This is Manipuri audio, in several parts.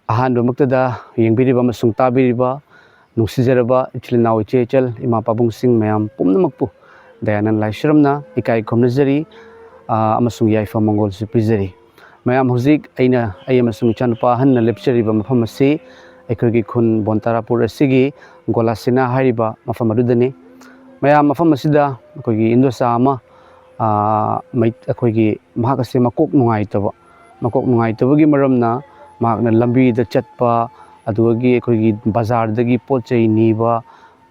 ꯑꯍꯥꯟꯕꯃꯛꯇꯗ ꯌꯦꯡꯕꯤꯔꯤꯕ ꯑꯃꯁꯨꯡ ꯇꯥꯕꯤꯔꯤꯕ ꯅꯨꯡꯁꯤꯖꯔꯕ ꯏꯆꯤꯜ ꯏꯅꯥꯎ ꯏꯆꯦ ꯏꯆꯜ ꯏꯃꯥ ꯄꯥꯕꯨꯡꯁꯤꯡ ꯃꯌꯥꯝ ꯄꯨꯝꯅꯃꯛꯄꯨ ꯗꯌꯥꯅꯟꯗ ꯂꯥꯏꯁ꯭ꯔꯝꯅ ꯏꯀꯥꯏ ꯈꯨꯝꯅꯖꯔꯤ ꯑꯃꯁꯨꯡ ꯌꯥꯏꯐ ꯃꯪꯒꯣꯜꯁꯨ ꯄꯤꯖꯔꯤ ꯃꯌꯥꯝ ꯍꯧꯖꯤꯛ ꯑꯩ ꯑꯃꯁꯨꯡ ꯏꯆꯥꯅꯨꯄꯥ ꯑꯍꯟꯅ ꯂꯦꯞꯆꯔꯤꯕ ꯃꯐꯝ ꯑꯁꯤ ꯑꯩꯈꯣꯏꯒꯤ ꯈꯨꯟ ꯕꯣꯟꯇꯥꯔꯥꯄꯨꯔ ꯑꯁꯤꯒꯤ ꯒꯣꯂꯥꯁꯤꯅꯥ ꯍꯥꯏꯔꯤꯕ ꯃꯐꯝ ꯑꯗꯨꯗꯅꯤ ꯃꯌꯥꯝ ꯃꯐꯝ ꯑꯁꯤꯗ ꯑꯩꯈꯣꯏꯒꯤ ꯏꯟꯗꯣꯆꯥ ꯑꯃ ꯑꯩꯈꯣꯏꯒꯤ ꯃꯍꯥꯛ ꯑꯁꯤ ꯃꯀꯣꯛ ꯅꯨꯡꯉꯥꯏꯇꯕꯒꯤ ꯃꯔꯝꯅ ꯃꯍꯥꯛꯅ ꯂꯝꯕꯤꯗ ꯆꯠꯄ ꯑꯗꯨꯗꯒꯤ ꯑꯩꯈꯣꯏꯒꯤ ꯕꯖꯥꯔꯗꯒꯤ ꯄꯣꯠ ꯆꯩ ꯅꯤꯕ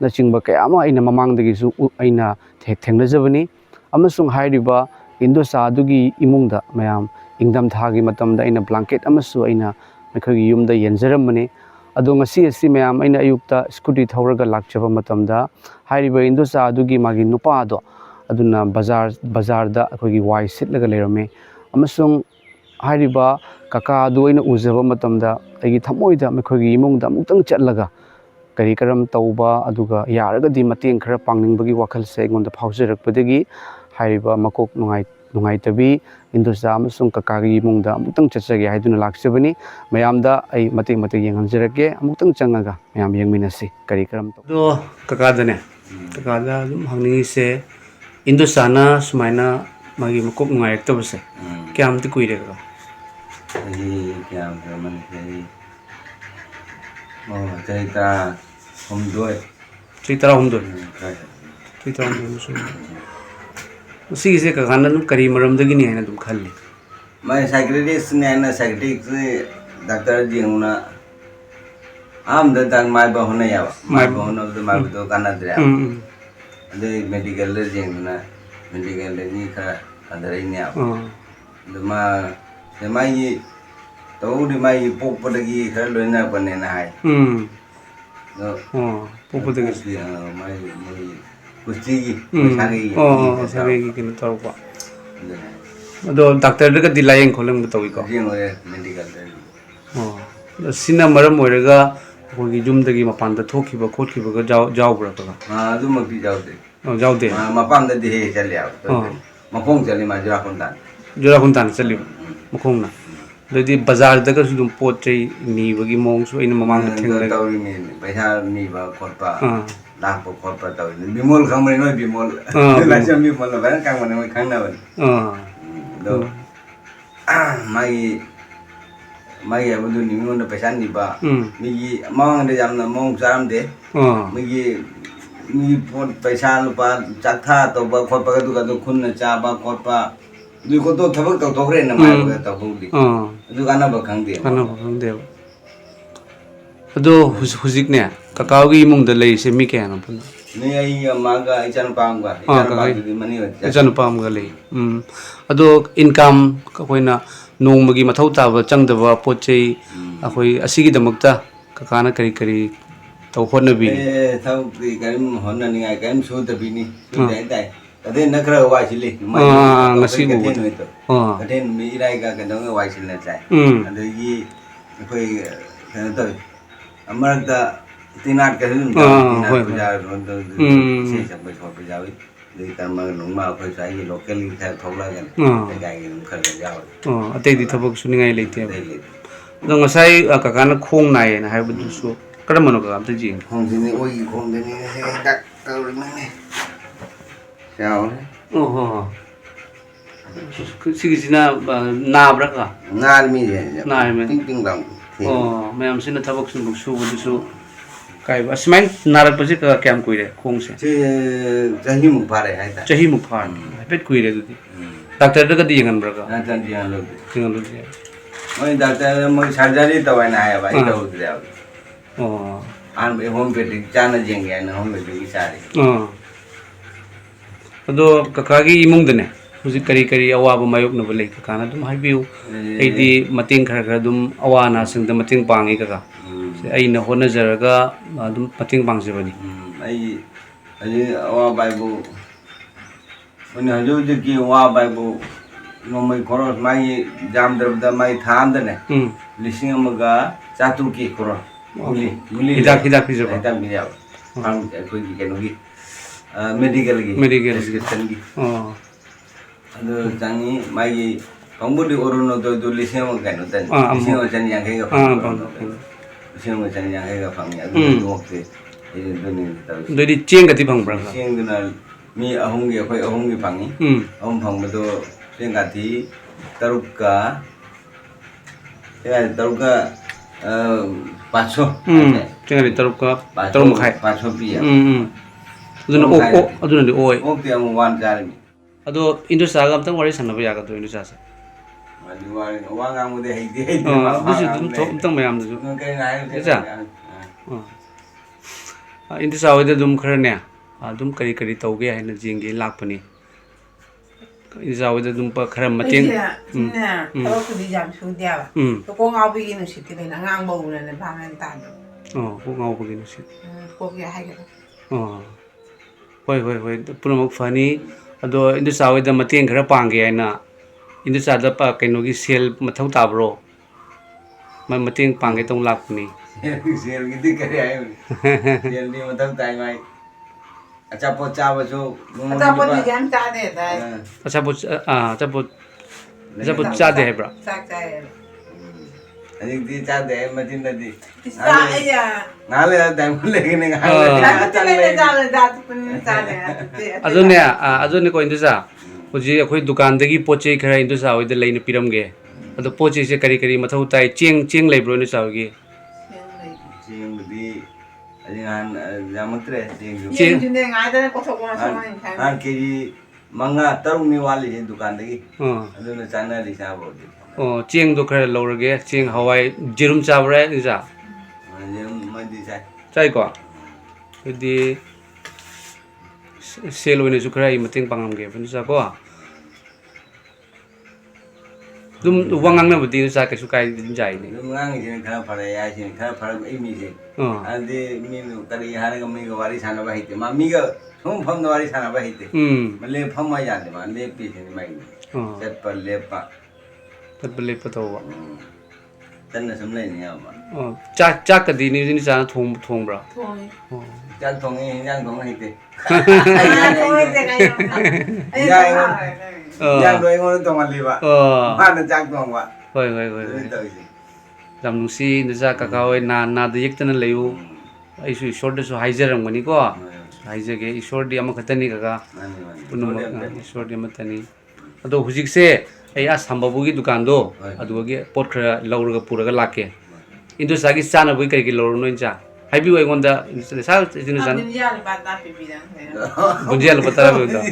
ꯅꯆꯤꯡꯕ ꯀꯌꯥ ꯑꯃ ꯑꯩꯅ ꯃꯃꯥꯡꯗꯒꯤꯁꯨ ꯑꯩꯅ ꯊꯦꯡꯅꯖꯕꯅꯤ ꯑꯃꯁꯨꯡ ꯍꯥꯏꯔꯤꯕ ꯏꯟꯗꯣꯆꯥ ꯑꯗꯨꯒꯤ ꯏꯃꯨꯡꯗ ꯃꯌꯥꯝ ꯏꯪꯊꯝꯊꯥꯒꯤ ꯃꯇꯝꯗ ꯑꯩꯅ ꯕ꯭ꯂꯥꯡꯀꯦꯠ ꯑꯃꯁꯨ ꯑꯩꯅ ꯑꯩꯈꯣꯏꯒꯤ ꯌꯨꯝꯗ ꯌꯦꯟꯖꯔꯝꯕꯅꯤ ꯑꯗꯣ ꯉꯁꯤ ꯑꯁꯤ ꯃꯌꯥꯝ ꯑꯩꯅ ꯑꯌꯨꯛꯇ ꯁ꯭ꯀꯨꯇꯤ ꯊꯧꯔꯒ ꯂꯥꯛꯆꯕ ꯃꯇꯝꯗ ꯍꯥꯏꯔꯤꯕ ꯏꯟꯗꯣꯆꯥ ꯑꯗꯨꯒꯤ ꯃꯥꯒꯤ ꯅꯨꯄꯥꯗꯣ ꯑꯗꯨꯅ ꯕꯖꯥꯔꯗ ꯑꯩꯈꯣꯏꯒꯤ ꯋꯥꯏ ꯁꯤꯠꯂꯒ ꯂꯩꯔꯝꯃꯤ ꯑꯃꯁꯨꯡ ꯍꯥꯏꯔꯤꯕ ꯀꯀꯥ ꯑꯗꯨ ꯑꯩꯅ ꯎꯖꯕ ꯃꯇꯝꯗ ꯑꯩꯒꯤ ꯊꯃꯣꯏꯗ ꯑꯩꯈꯣꯏꯒꯤ ꯏꯃꯨꯡꯗ ꯑꯃꯨꯛꯇꯪ ꯆꯠꯂꯒ ꯀꯔꯤ ꯀꯔꯝ ꯇꯧꯕ ꯑꯗꯨꯒ ꯌꯥꯔꯒꯗꯤ ꯃꯇꯦꯡ ꯈꯔ ꯄꯥꯡꯅꯤꯡꯕꯒꯤ ꯋꯥꯈꯜꯁꯦ ꯑꯩꯉꯣꯟꯗ ꯐꯥꯎꯖꯔꯛꯄꯗꯒꯤ ꯍꯥꯏꯔꯤꯕ ꯃꯀꯣꯛ ꯅꯨꯡꯉꯥꯏꯇꯕꯤ ꯏꯟꯗꯣꯆꯥ ꯑꯃꯁꯨꯡ ꯀꯀꯥꯒꯤ ꯏꯃꯨꯡꯗ ꯑꯃꯨꯛꯇꯪ ꯆꯠꯆꯒꯦ ꯍꯥꯏꯗꯨꯅ ꯂꯥꯛꯆꯕꯅꯤ ꯃꯌꯥꯝꯗ ꯑꯩ ꯃꯇꯦꯛ ꯌꯦꯡꯍꯟꯖꯔꯛꯀꯦ ꯑꯃꯨꯛꯇꯪ ꯆꯪꯉꯒ ꯃꯌꯥꯝ ꯌꯦꯡꯃꯤꯟꯅꯁꯤ ꯀꯔꯤ ꯀꯔꯝ ꯇꯧ ꯑꯗꯣ ꯀꯀꯥꯗꯅꯦ ꯀꯀꯥꯗ ꯑꯗꯨꯝ ꯍꯪꯅꯤꯡꯉꯤꯁꯦ ꯏꯟꯗꯣꯆꯥꯅ ꯁꯨꯃꯥꯏꯅ ꯃꯥꯒꯤ ꯃꯀꯣꯛ ꯅꯨꯡꯉꯥꯏꯔꯛꯇꯕꯁꯦ ꯀꯌꯥꯝꯇꯤ ꯀꯨꯏꯔꯦ ꯀꯀꯥ चही ता हमदोय चही तराहुमदोय ꯁꯤꯒꯤꯁꯦ ꯀꯀꯥꯅ ꯑꯗꯨꯝ ꯀꯔꯤ ꯃꯔꯝꯗꯒꯤꯅꯤ ꯍꯥꯏꯅ ꯑꯗꯨꯝ ꯈꯜꯂꯤ मैं साइकिलिस्ट ने ना साइकिलिस्ट डॉक्टर जी हूँ ना आम दंग माय बहुने याव माय बहुने तो माय तो काना दे अदे मेडिकल ले जेंग ना मेडिकल ले जी का अंदर ही ने याव मा से माय तो उड़ी माय पोक पड़गी खर लोना बने ना है पोक पड़गी माय कुछ सागी किन तौरपा अदो डॉक्टर दगा दिलायें खोलंग बतावी को मेडिकल सिना मरम ओइरगा अखोगी जुमदगी मपानदा थोखिबा खोखिबा जावब्रा का अदु मक्ति जावदे जावदे मपानदा दिहे चले आव मखोंग चले मा जुराकुंतान चली मखोंगना ददी बाजार दगा सुदुम पोत चै नीबगी मोंगसु इन ममांग थेंगले तौरी में पैसा नीबा खोटपा लाखपा खोटपा तौरी बिमोल खमरे नो बिमोल लाजम बिमोल बन कांग मने मैं खांगना बन दो माई अब दु निमोन पैसा नीबा मिगी मांग दे जामना मोंग जाम दे मिगी मी पोत पैसा लुपा चाथा तो बा खोटपा का खुन चाबा खोटपा दु को तो थबक तो तोरे न माय बगा तो बुदी दु काना बा खांग दे अदो हुजिक ने ककागी इमुंग द लेसे मी क्या ना पुन ने आई मागा इचन पामगा मनी इचन पामगा ले अदो इनकम कोइना नोंमगी मथौ ताबा चंगदबा पोचै अखोई असिगी दमकता ककाना करी करी तो होनबी थौ करिम होननिगाय करिम सुदबिनी सुदे दाय अदे नखरा वासिले ngasi bu अदे मिराय का कदंग वासिले चाय अदगी अखोई तो अमरदा तीनाट के तीनाट पूजा से सब छोड़ पे जावे दे कर्म नुमा अखोई साई लोकल की था थोला गन गाय खर जावे अतै दि थबक सुनिगाय लेते दो ngасai kakana khong nai na haibdusu karamano ka amta ji khong dini oi khong dini dak tawri mane yaw oho sigisina nabra ka nar mi je ping ping dam ma'am से थबक सुबुदसु काय असमाइन नारक पसे का क्याम कुइरे खोंग से चही मुख फारे है चही मुख फार पेट कुइरे दुदी डॉक्टर दगा दी यंगन ब्रगा डॉक्टर जी हां लोग दिया ओइ डॉक्टर मोइ सर्जरी तो है ना है भाई तो दे ओ आन बे होमियोपैथिक चाना जेंगे ना होमियोपैथिक सारे अदो ककागी इमुंग दने हुजी करी करी अवाब मायोक न बले ककाना दुम हाइबिउ एदी मतिंग खर खर दुम अवाना संग मतिंग पांगी कका अइना होनजरगा दुम मतिंग पांगजबनी आई अवा बाइबु ओने हजू की अवा बाइबु नोमै खरस माई जाम दरबदा माई थाम दने लिसिंग अमगा चातु की खरस गुली हिदाक पिजबा हिदाक बियाव फार्म कोई केनोगी मेडिकल की मेडिकल की अदो जानी माई Kamu di urun itu tulisnya mau kan utan. Tulisnya macam yang kayak apa? Tulisnya macam yang kayak apa? Itu waktu itu nih tahu. Jadi cing kati bang berang. Cing itu nal mi ahung dia kau ahung dia pangi. Ahung pang betul cing kati taruka. Ya taruka paso. Cing kati taruka tarum kai. Paso pia. Aduh nanti oi. Dia mau wan cari. Aduh Indonesia agam tang wari sana biar kata Indonesia. Uang kamu deh itu. Itu tang mayam tu. Indonesia awalnya dum kerana dum kari tahu gaya hendak jenggi lak pani. Indonesia awalnya dum kerana macam. Kalau tu di jam sudah. Tu kau ngau begini sih, tidak ngang bau nana bangan tanu. Kau ngau begini sih. Kau kaya hai kan? Hoi. Pulang mak fani. Aduh Indonesia awalnya mati yang kerana panggil na. Indonesia ada apa kayak nugi sel matau tabro. Mati yang panggil tong lak pani. Sel gitu kerja sel ni matau tay mai. Acapot cawa so. Acapot di jam cade dah. Acapot cade hai bra. Cade. Adik di cade macam tadi. Isa iya. Ngalir dah mulai kini ngalir. Aduh ni ko Indonesia. Uji aku dukaan degi poche kera Indonesia awalnya lain piram ge. Aduh poche se kari matau tay cing lebro Indonesia awalnya. Cing budi. Ajangan jamu tres cing. Cing tu ni ada kotor kotor sama ni. Kiri manga tarung ni wali je dukaan degi. Aduh na chana di sabo. Cing tu kera lor ge cing Hawaii jerum cabra Indonesia. Jerum mandi saya. Cai ko. Jadi selo ini juga rai mating pangam ge Indonesia ko. Dum wangang na budi Indonesia ke sukai jai ni. Wangang je kena pada ya je kena pada ini je. Ade minu tadi hari kami ke waris sana bahite. Mami ke fam waris sana bahite. Male fam aja de male pi je mai. Set per lepa. Tet beli patau. Tanah semlai ni apa? Cak ke di ni sana thong bra. Cak thong ni yang thong hite. Yang dua orang tu malu pak. Mana cak thong pak? Hoi. Jam nusi Indonesia kakao na dayek tanah layu. Isu short su hijack ram gani ko. Hijack ke short dia mak katani kaka. Punum short dia matani. Aduh hujik se ayah sambabugi dukaan do. Aduh lagi pot kera laur ke pura ke laki. Indonesia ki sana bui kari laur no inca. Happy way gonda Indonesia Indonesia. Bunjia lupa tara betul.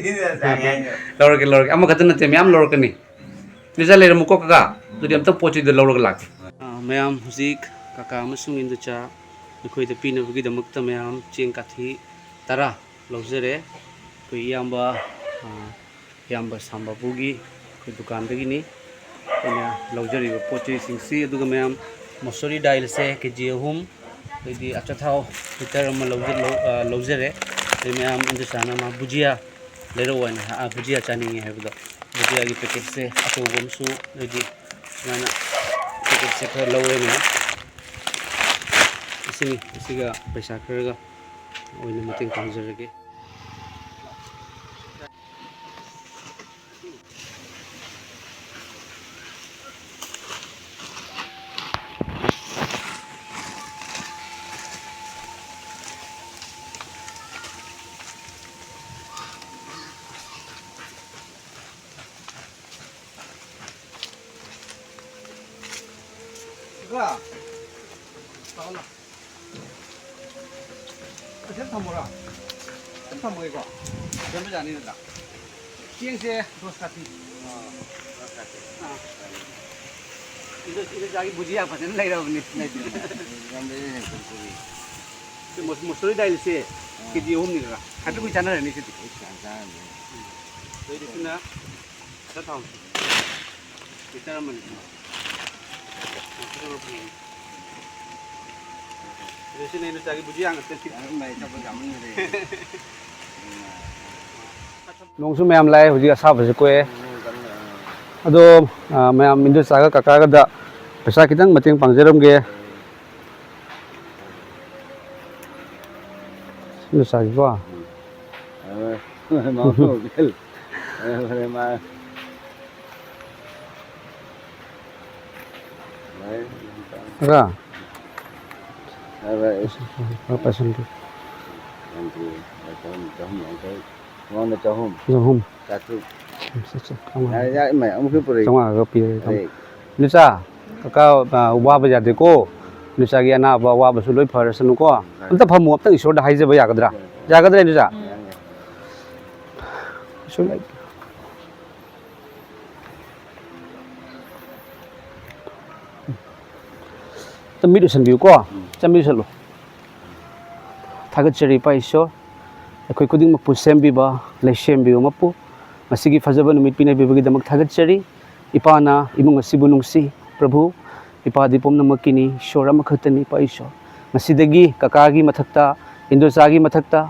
Laur ke amma katana te miam laur ke ni. Indonesia lera muko kaka. Jadi am tak poci de laur ke laki. Miam hujik kaka masung Indonesia. Koi te pina bugi damak ta miam cing kathi tara lauzere. Koi yamba sambabugi. दुकान दगी नी लौजरी पोचे सिंसी अदुगा मैम मसूरी दाइल से केजी अहुम दी अच्छा थाओ लिटर अमा लौजरे मैम इंदसाना मा भुजिया लेरो वन भुजिया चानिंगे हैबदो भुजिया की पैकेट से अकोगमसु दी माना पैकेट से खर लौरे में इसीगा पैसा खरगा ओइने मतिंग पांजरगे 가. 나올라. 전 타모라. 전 타모 이거. 전부 아니다. 기행세 도스카티. 도스카티. 이거 자기 무지야 받는 라이라 보니. 머스리 다일세. 기디 홈니가. 가지고 있잖아, 니 지디. 저기 있나? 저 타오. 이따라만. Sini ini lagi bujiang, nongsu ma'am लाए हुजी का साफ से कोई अदो मैम इंदु सागा काका का दा पैसा कितंग मतिंग पांगजरम गे इंदु सागी बा kaka Rồi, apa sendiri nanti ngon là cho hôm. zoom Satu. kamu Ya, mày ông cứ beri. kamu agak pilih Baik. Nusa kaka wa ba jadi ko nusa gi ana ba wa ba su loi phar sanu ko anta phamu apta isor da haije ba yagadra jagadra nusa isor lai tamidu san biu ko chamidu salo thagat chari pa isor akhoi kuding mapu sembi ba lai sembi mapu masigi fajaba numit pinai bibagi damak thagat chari ipana imung asibu nungsi prabhu ipadi pom namakini shora makhatani pa isor masidagi kakagi mathakta indosagi mathakta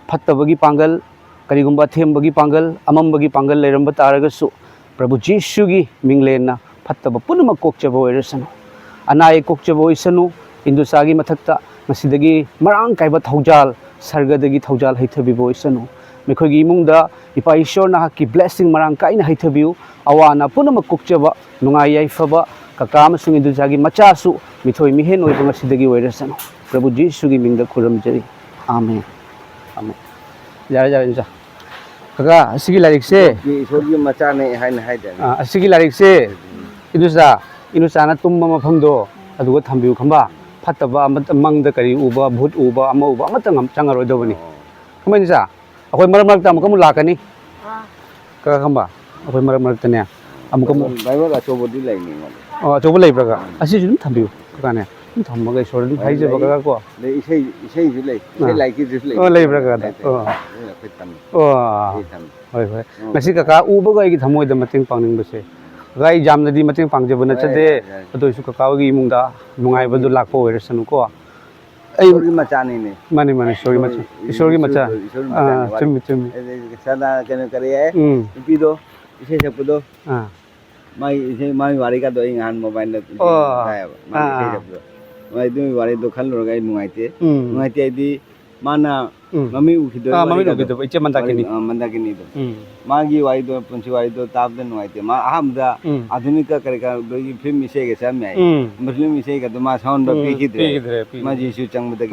phattabagi pangal karigumba thembagi pangal amambagi pangal leramba taragasu prabhu jisugi minglena phattaba punama kokchaba oirasanu anai kokchaba oisanu indosagi mathakta masidagi marang kaiba thaujal sargadagi thaujal haithabi oisanu mekhoi imungda ipa isor na ki blessing marang kaina haithabiu awana punama kokchaba nungai yaifaba kaka amasung indosagi machasu mithoi mihen oiba ngasidagi oirasanu prabhu jisugi mingda khuramjari amen amen jare jare insa kaka asigi larik se Ki sogi macha ne hai de. asigi larik se inusa na tumba mafamdo aduga thambiu khamba phataba mangda kari uba bhut uba ama uba amatang changaroi dobani khamai sa akoi maram marak ta amukam lakani ka khamba akoi maram marak tane amukam Bible achobodi lai ni ngon. chobo lai braga asi jum thambiu ka ne thamma sor dum hai je baga ko Le isai ju lai. Isai lai ki ju lai. lai braga da Fitan. Fitan. hoi hoi ngasi kaka uba ga gi thamoi da mating pangning base gai jam nadi mating pangjaba na chade adoi su kaka gi imungda nungai badu lakpo oirasanu ko Sogi macha ne. mani mani sorgi macha chumi chumi Sana kene kare hai. Pido isai sapudo. Mai wari ka do ingan mobile na. Mai isai sapudo. Mai du wari do khal ro gai nungai te di mana mami ukhido mami no gitu iche mandakini mandakini do magi wari do punchi wari do tab de nungai te ma ahamda adhunika kare ka do film ise ge sam mai muslim ise ga do ma sound do pi khidre ma ji su chang mudagi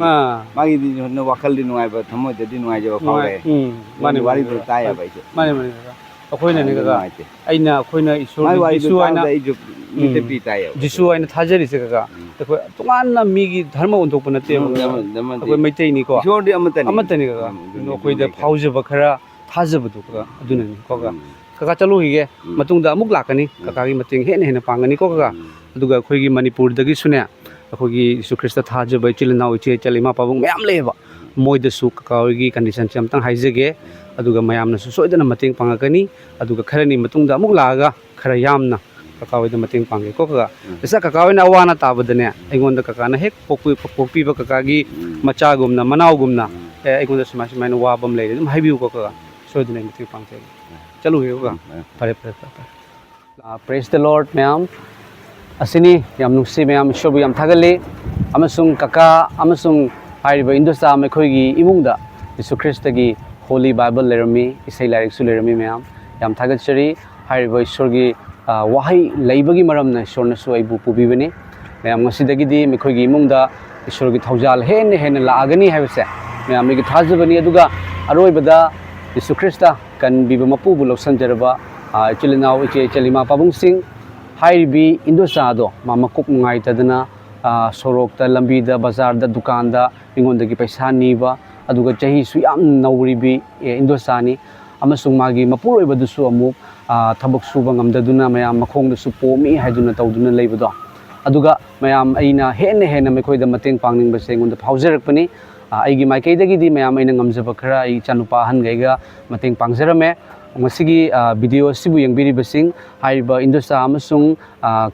magi di no wakal di nungai ba thamo de di nungai je ba khawre mani wari do ta ya ba ise mani akhoina ne ga aina akhoina isu aina mite pi ta ya jisu aina thajari se ga akoi tunganna migi dharma ontokpa nate akoi maitai ni ko jodi amatani ga akoi da phaujaba khara thajabadu ka aduna ni ko ga kaka chalo hige matungda amuk lakani kaka gi mating hena pangani ko ga aduga akoi gi manipur dagi sune akoi gi isu krista thajaba chilna uche chalima pabung mayam leba moida su kaka gi condition cham tang haijege aduga mayamna su soidana mating pangakani aduga kharani matungda amuk laga khara yamna kakawai da mating pangi ko ka isa kakawai na awana tabadane aingonda kakana hek pokpi ba kakagi macha gumna manaw gumna aingonda sima na wabam leide dum haibiu ko ka soidane mating pangte chalu he ka pare praise the lord ma'am asini yam nungsi ma'am shobu yam thagale amasung kaka amasung haiba indosa me khoigi imungda Yesu Christ gi holy bible lerami isai larik su lerami ma'am yam thagachari haiba isorgi wahai laibagi maramna ishorna su aibu pubibani mayam ngasidagidi mekhoi imungda ishorgi thaujal hen laagani haibase mayam gi thajabani aduga aroibada Yesu Christa kan biba mapu bu loksanjaraba chilinau iche chalima pabung sing haibi indosa do mama kok ngai tadana sorokta lambida bazar da dukan da ingondagi paisa niba aduga chahi su yam nauribi indosani amasung magi mapuroibadusu amuk thabak suba ngamdaduna mayam makhongdasu pomi haiduna tawduna leibado aduga mayam aina hena mekhoida mateng pangning base ngonda phaujarakpani aigi maikaidagi di mayam aina ngamjaba khara ai chanupa hangaiga mateng pangjarame ngasigi video sibu yangbiri basing haiba indosa amasung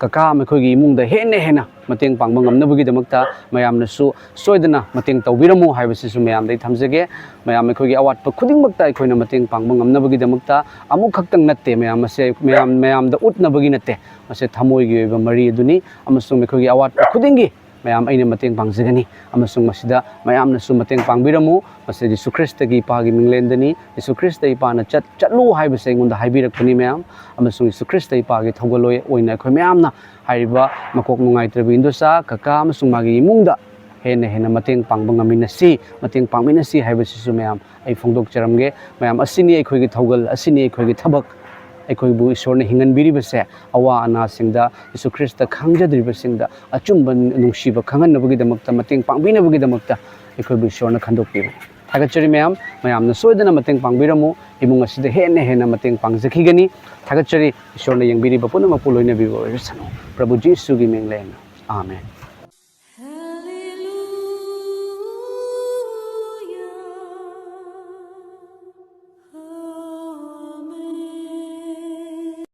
kaka mekhoigi imungda hena mateng pangba ngamnabagi damakta mayamna su soidana mateng tawbiramu haibasisu mayam dai thamjage mayam mekhoigi awatpa khudingmakta ikhoina mateng pangba ngamnabagi damakta amuk khaktang natte mayam ase mayam da utnabagi natte ase thamoigi oiba mari aduni amasung mekhoigi awatpa khudingi mayam aina mateng pangjagani amasung masida mayamnasu mateng pangbiramu mase Jesu Christ gi ipagi minglendani Jesu Christ ipana chatlu haibase ngonda haibirakpani mayam amasung Jesu Christ ipagi thogaloi oina khoi mayamna haiba makok nungai trabi indosa kaka amasung magi imungda hena hena mateng pangbangaminasi mateng pangminasi haibasisu mayam ai phongdok charamge mayam asini ekhoi gi thogal asini ekhoi gi thabak ekhoi bu ishor na hingan biri base awa ana singda Jesu Christ khangjadri basingda achumba nungsiba khangan nabagi damakta mateng pangbina bagi damakta ekhoi bu ishor na khandok pibu thagachari mayam mayam na soidana mateng pangbiramu imung asida hena hena mateng pangjakhigani thagachari ishor na yangbiri bapuna mapuloina bibo resano Prabhu Jesu gi minglena amen.